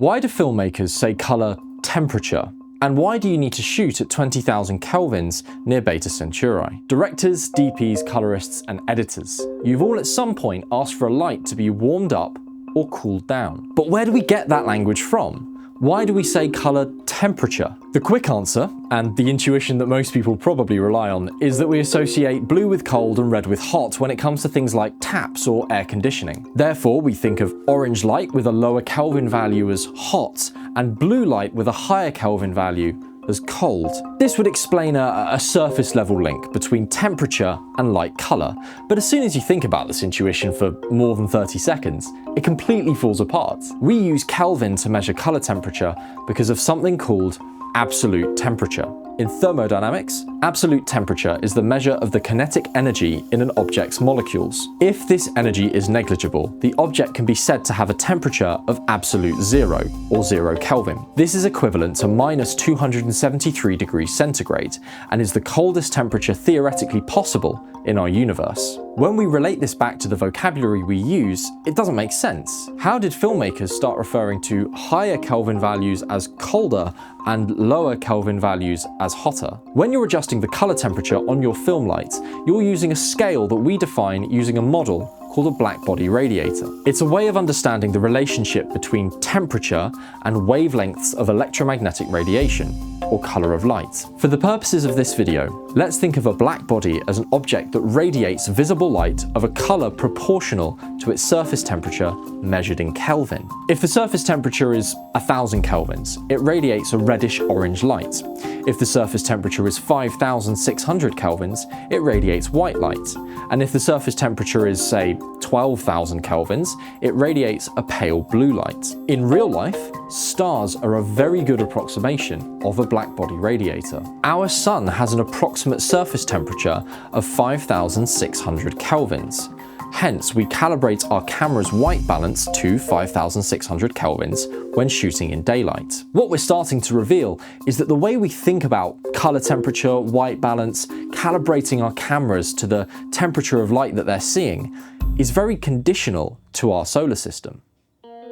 Why do filmmakers say colour temperature? And why do you need to shoot at 20,000 kelvins near Beta Centauri? Directors, DPs, colourists, and editors, you've all at some point asked for a light to be warmed up or cooled down. But where do we get that language from? Why do we say colour temperature? The quick answer, and the intuition that most people probably rely on, is that we associate blue with cold and red with hot when it comes to things like taps or air conditioning. Therefore, we think of orange light with a lower Kelvin value as hot, and blue light with a higher Kelvin value as cold. This would explain a surface level link between temperature and light colour, but as soon as you think about this intuition for more than 30 seconds, it completely falls apart. We use Kelvin to measure colour temperature because of something called absolute temperature. In thermodynamics, absolute temperature is the measure of the kinetic energy in an object's molecules. If this energy is negligible, the object can be said to have a temperature of absolute zero, or 0 Kelvin. This is equivalent to minus 273 degrees centigrade, and is the coldest temperature theoretically possible in our universe. When we relate this back to the vocabulary we use, it doesn't make sense. How did filmmakers start referring to higher Kelvin values as colder and lower Kelvin values as hotter? When you're adjusting the color temperature on your film light, you're using a scale that we define using a model called a blackbody radiator. It's a way of understanding the relationship between temperature and wavelengths of electromagnetic radiation, or color of light. For the purposes of this video, let's think of a black body as an object that radiates visible light of a color proportional to its surface temperature measured in Kelvin. If the surface temperature is 1000 kelvins, it radiates a reddish-orange light. If the surface temperature is 5600 kelvins, it radiates white light. And if the surface temperature is, say, 12,000 kelvins, it radiates a pale blue light. In real life, stars are a very good approximation of a blackbody radiator. Our sun has an approximate surface temperature of 5600 kelvins. Hence, we calibrate our camera's white balance to 5600 kelvins when shooting in daylight. What we're starting to reveal is that the way we think about color temperature, white balance, calibrating our cameras to the temperature of light that they're seeing, is very conditional to our solar system.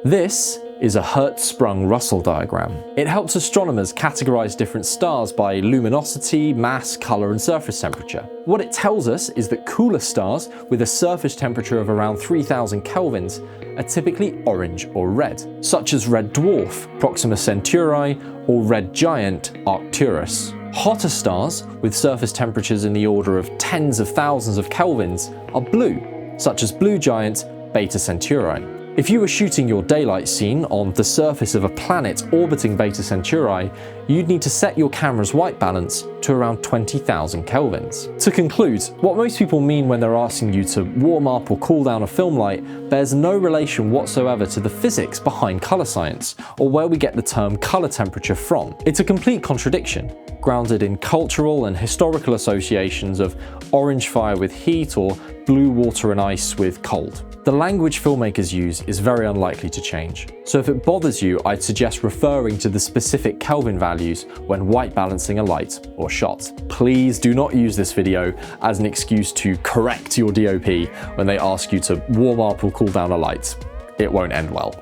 This is a Hertzsprung-Russell diagram. It helps astronomers categorize different stars by luminosity, mass, color, and surface temperature. What it tells us is that cooler stars with a surface temperature of around 3000 kelvins are typically orange or red, such as red dwarf, Proxima Centauri, or red giant, Arcturus. Hotter stars with surface temperatures in the order of tens of thousands of kelvins are blue, such as blue giant, Beta Centauri. If you were shooting your daylight scene on the surface of a planet orbiting Beta Centauri, you'd need to set your camera's white balance to around 20,000 kelvins. To conclude, what most people mean when they're asking you to warm up or cool down a film light bears no relation whatsoever to the physics behind color science, or where we get the term color temperature from. It's a complete contradiction, grounded in cultural and historical associations of orange fire with heat or blue water and ice with cold. The language filmmakers use is very unlikely to change, so if it bothers you, I'd suggest referring to the specific Kelvin values when white balancing a light or shot. Please do not use this video as an excuse to correct your DOP when they ask you to warm up or cool down a light. It won't end well.